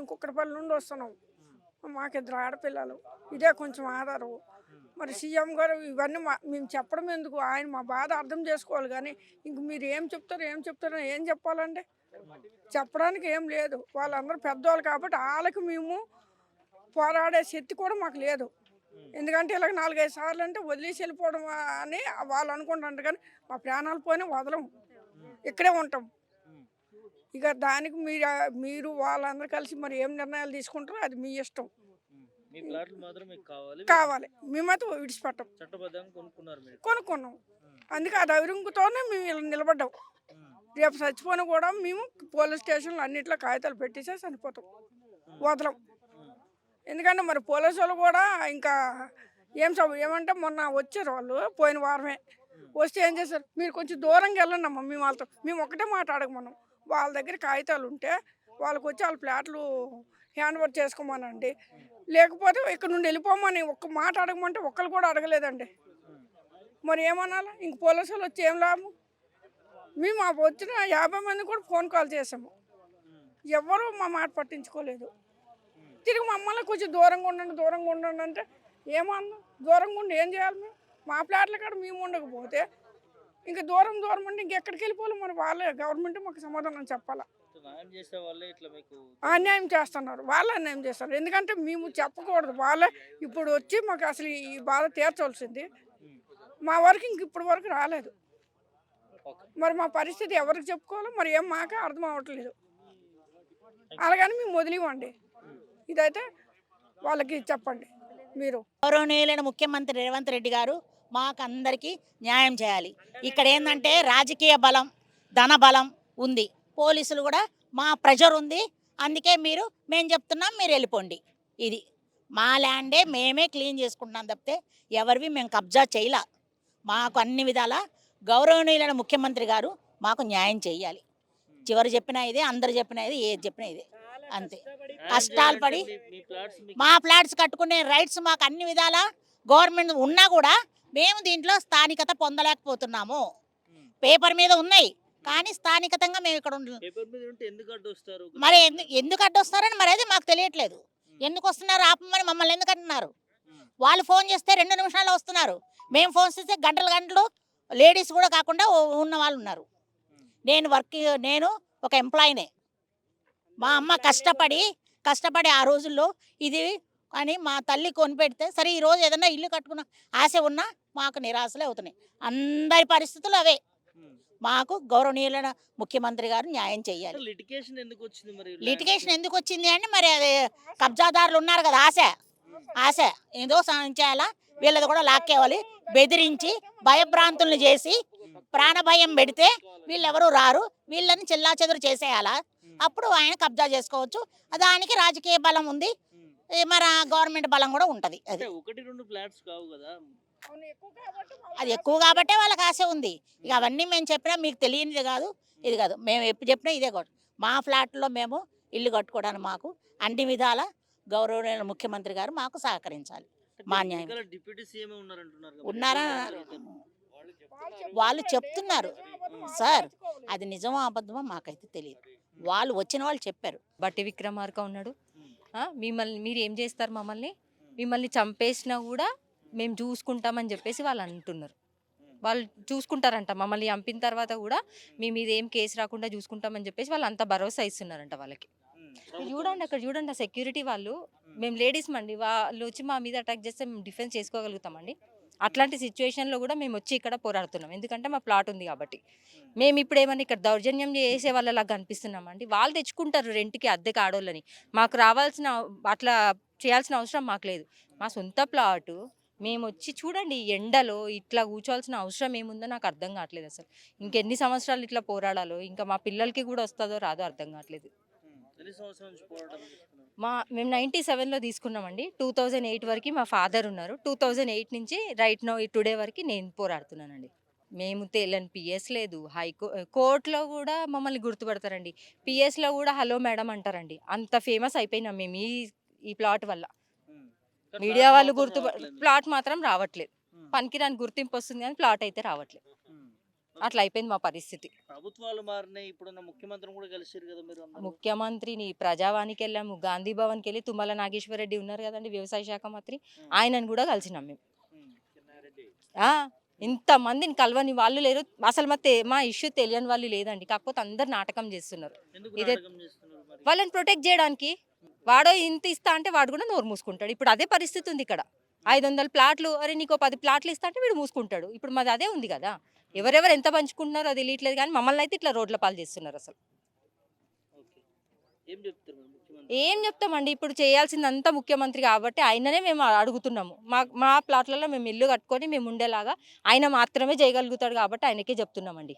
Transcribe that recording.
మేము కుక్కడపల్లి నుండి వస్తున్నాం. మాకు ఇద్దరు ఆడపిల్లలు. ఇదే కొంచెం ఆధారం. మరి సీఎం గారు ఇవన్నీ మేము చెప్పడం ఎందుకు? ఆయన మా బాధ అర్థం చేసుకోవాలి కానీ ఇంక మీరు ఏం చెప్తారో ఏం చెప్పాలండి? చెప్పడానికి ఏం లేదు. వాళ్ళందరూ పెద్దవాళ్ళు కాబట్టి వాళ్ళకి మేము పోరాడే శక్తి కూడా మాకు లేదు. ఎందుకంటే ఇలాగ 4, 5 సార్లు అంటే వదిలేసి వెళ్ళిపోవడం అని వాళ్ళు అనుకుంటారు కానీ మా ప్రాణాలు పోయినా వదలం, ఇక్కడే ఉంటాం. ఇక దానికి మీరు వాళ్ళందరూ కలిసి మరి ఏం నిర్ణయాలు తీసుకుంటారో అది మీ ఇష్టం. కావాలి, మేమైతే విడిచిపెట్టాం. కొనుక్కున్నాం. అందుకే ఆ ధైర్యంతోనే మేము ఇలా నిలబడ్డాం. రేపు చచ్చిపోయినా కూడా మేము పోలీస్ స్టేషన్లో అన్నింటిలో కాగితాలు పెట్టేసే చనిపోతాం, వదలం. ఎందుకంటే మరి పోలీసు వాళ్ళు కూడా ఇంకా ఏమంటే మొన్న వచ్చారు వాళ్ళు, పోయిన వారమే వస్తే ఏం చేశారు, మీరు కొంచెం దూరంగా వెళ్ళండి అమ్మ, మేము వాళ్ళతో మేము ఒకటే మాట అడగమన్నాం. వాళ్ళ దగ్గర కాగితాలు ఉంటే వాళ్ళకి వచ్చి వాళ్ళ ఫ్లాట్లు హ్యాండ్ ఓవర్ చేసుకోమనండి, లేకపోతే ఇక్కడ నుండి వెళ్ళిపోమని ఒక్క మాట అడగమంటే ఒక్కరు కూడా అడగలేదండి. మరి ఏమనాలి? ఇంక పోలీసు వాళ్ళు వచ్చి ఏం లాభం? మేము వచ్చిన 50 మంది కూడా ఫోన్ కాల్ చేసాము, ఎవరు మా మాట పట్టించుకోలేదు. తిరిగి మమ్మల్ని కొంచెం దూరంగా ఉండండి అంటే ఏమన్నా దూరంగా ఉండి ఏం చేయాలి? మేము మా ఫ్లాట్ల కాడ మేము ఉండకపోతే ఇంకా దూరం అంటే ఇంకెక్కడికి వెళ్ళిపోవాలి? మరి వాళ్ళే గవర్నమెంట్ మాకు సమాధానం చెప్పాలా. అన్యాయం చేస్తున్నారు, వాళ్ళే అన్యాయం చేస్తారు. ఎందుకంటే మేము చెప్పకూడదు, వాళ్ళే ఇప్పుడు వచ్చి మాకు అసలు ఈ బాధ తీర్చవలసింది. మా వరకు ఇంక ఇప్పటి వరకు రాలేదు. మరి మా పరిస్థితి ఎవరికి చెప్పుకోవాలో మరి ఏం మాకే అర్థం అవ్వట్లేదు. అలాగని మేము వదిలివ్వండి, ఇదైతే వాళ్ళకి చెప్పండి. మీరు గౌరవనీయులైన ముఖ్యమంత్రి రేవంత్ రెడ్డి గారు మాకందరికీ న్యాయం చేయాలి. ఇక్కడ ఏంటంటే రాజకీయ బలం, ధన బలం ఉంది, పోలీసులు కూడా మా ప్రెషర్ ఉంది. అందుకే మేము చెప్తున్నాం, మీరు వెళ్ళిపోండి. ఇది మా ల్యాండే, మేమే క్లీన్ చేసుకుంటున్నాం తప్పితే ఎవరివి మేము కబ్జా చేయలే. మాకు అన్ని విధాల గౌరవనీయులైన ముఖ్యమంత్రి గారు మాకు న్యాయం చేయాలి. చివరి చెప్పినా ఇదే, అందరు చెప్పినా ఇదే, ఏది చెప్పినా ఇదే. అంతే, కష్టాలు పడి మా ఫ్లాట్స్ కట్టుకునే రైట్స్ మాకు అన్ని విధాల గవర్నమెంట్ ఉన్నా కూడా మేము దీంట్లో స్థానికత పొందలేకపోతున్నాము. పేపర్ మీద ఉన్నాయి కానీ స్థానికతంగా మేము ఇక్కడ మరి ఎందుకు అడ్డొస్తారని మరి అది మాకు తెలియట్లేదు. ఎందుకు వస్తున్నారు ఆపమని మమ్మల్ని ఎందుకు అంటున్నారు? వాళ్ళు ఫోన్ చేస్తే 2 నిమిషాల్లో వస్తున్నారు, మేము ఫోన్ చేస్తే గంటలు లేడీస్ కూడా కాకుండా ఉన్న వాళ్ళు ఉన్నారు. నేను ఒక ఎంప్లాయీనే. మా అమ్మ కష్టపడి ఆ రోజుల్లో ఇది అని మా తల్లి కొనిపెడితే సరే, ఈరోజు ఏదన్నా ఇల్లు కట్టుకున్న ఆశ ఉన్నా మాకు నిరాశలే అవుతున్నాయి. అందరి పరిస్థితులు అవే. మాకు గౌరవనీయులైన ముఖ్యమంత్రి గారు న్యాయం చేయాలి. లిటిగేషన్ ఎందుకు వచ్చింది అంటే మరి అది కబ్జాదారులు ఉన్నారు కదా, ఆశ ఏదో సాధించాలా, వీళ్ళది కూడా లాక్కేవాలి, బెదిరించి భయభ్రాంతుల్ని చేసి ప్రాణభయం పెడితే వీళ్ళెవరూ రారు, వీళ్ళని చెల్లాచెదురు చేసేయాలా, అప్పుడు ఆయన కబ్జా చేసుకోవచ్చు. దానికి రాజకీయ బలం ఉంది, మరి గవర్నమెంట్ బలం కూడా ఉంటుంది. అది ఎక్కువ కాబట్టే వాళ్ళకి ఆశ ఉంది. ఇక అవన్నీ మేము చెప్పినా మీకు తెలియనిది కాదు, ఇది కాదు. మేము ఎప్పుడు చెప్పినా ఇదే కాదు, మా ఫ్లాట్లో మేము ఇల్లు కట్టుకోవడానికి మాకు అన్ని విధాల గౌరవనీయులైన ముఖ్యమంత్రి గారు మాకు సహకరించాలి. మా న్యాయం ఉన్నారా వాళ్ళు చెప్తున్నారు సార్, అది నిజమో అబద్ధమో మాకైతే తెలియదు. వాళ్ళు వచ్చిన వాళ్ళు చెప్పారు. బట్టి విక్రమార్క ఉన్నాడు, మీరు ఏం చేస్తారు, మిమ్మల్ని చంపేసినా కూడా మేము చూసుకుంటామని చెప్పేసి వాళ్ళు అంటున్నారు. వాళ్ళు చూసుకుంటారంట, మమ్మల్ని చంపిన తర్వాత కూడా మీ మీద ఏం కేసు రాకుండా చూసుకుంటామని చెప్పేసి వాళ్ళు అంత భరోసా ఇస్తున్నారంట వాళ్ళకి. చూడండి, అక్కడ చూడండి, సెక్యూరిటీ వాళ్ళు, మేము లేడీస్ అండి, వాళ్ళు వచ్చి మా మీద అటాక్ చేస్తే మేము డిఫెన్స్ చేసుకోగలుగుతామండి. అట్లాంటి సిచ్యువేషన్లో కూడా మేము వచ్చి ఇక్కడ పోరాడుతున్నాం, ఎందుకంటే మా ప్లాట్ ఉంది కాబట్టి. మేము ఇప్పుడు ఏమన్నా ఇక్కడ దౌర్జన్యం చేసే వాళ్ళలా కనిపిస్తున్నామండి. వాళ్ళు తెచ్చుకుంటారు రెంట్కి, అద్దెకి ఆడోళ్ళని. మాకు రావాల్సిన అట్లా చేయాల్సిన అవసరం మాకు లేదు. మా సొంత ప్లాటు మేము వచ్చి చూడండి, ఎండలో ఇట్లా కూర్చోవాల్సిన అవసరం ఏముందో నాకు అర్థం కావట్లేదు అసలు. ఇంకెన్ని సంవత్సరాలు ఇట్లా పోరాడాలో, ఇంకా మా పిల్లలకి కూడా వస్తుందో రాదో అర్థం కావట్లేదు. మేము 97లో తీసుకున్నామండి. 2008 వరకు మా ఫాదర్ ఉన్నారు. 2008 నుంచి రైట్ నౌ టుడే వరకు నేను పోరాడుతున్నానండి. మేము తెలియని పిఎస్ లేదు, కోర్టులో కూడా మమ్మల్ని గుర్తుపడతారండి. పిఎస్లో కూడా హలో మేడం అంటారండి. అంత ఫేమస్ అయిపోయినాం మేము ఈ ప్లాట్ వల్ల. మీడియా వాళ్ళు ప్లాట్ మాత్రం రావట్లేదు, పనికిరాని గుర్తింపు వస్తుంది కానీ ప్లాట్ అయితే రావట్లేదు. అట్లా అయిపోయింది మా పరిస్థితి. ప్రభుత్వాలు మారినాయి, ఇప్పుడున్న ముఖ్యమంత్రిని కూడా కలిసారు కదా మీరు అందరూ. ముఖ్యమంత్రిని ప్రజావానికి వెళ్ళాము, గాంధీ భవన్కి వెళ్ళి తుమ్మల నాగేశ్వర రెడ్డి ఉన్నారు కదండి వ్యవసాయ శాఖ మంత్రి, ఆయనను కూడా కలిసినాం మేము. చిన్నారెడ్డి. ఇంతమందిని కలవని వాళ్ళు లేరు అసలు. మా ఇష్యూ తెలియని వాళ్ళు లేదండి. కాకపోతే అందరు నాటకం చేస్తున్నారు. ఎందుకు ఇదే నాటకం చేస్తున్నారు మరి? వాళ్ళని ప్రొటెక్ట్ చేయడానికి. వాడో ఇంత ఇస్తా అంటే వాడు కూడా నోరు మూసుకుంటాడు. ఇప్పుడు అదే పరిస్థితి ఉంది ఇక్కడ. 500 ప్లాట్లు, అరే నీకు 10 ప్లాట్లు ఇస్తా అంటే వీడు మూసుకుంటాడు. ఇప్పుడు మాది అదే ఉంది కదా. ఎవరెవరు ఎంత పంచుకుంటున్నారో అది తెలియట్లేదు, కానీ మమ్మల్ని అయితే ఇట్లా రోడ్ల పాలు చేస్తున్నారు అసలు. ఓకే. ఏం చెప్తారు మరి ముఖ్యమంత్రి? ఏం చెప్తామండి, ఇప్పుడు చేయాల్సిందంతా ముఖ్యమంత్రి కాబట్టి ఆయననే మేము అడుగుతున్నాము. మా ప్లాట్లలో మేము ఇల్లు కట్టుకొని మేము ఉండేలాగా ఆయన మాత్రమే చేయగలుగుతాడు కాబట్టి ఆయనకే చెప్తున్నామండి.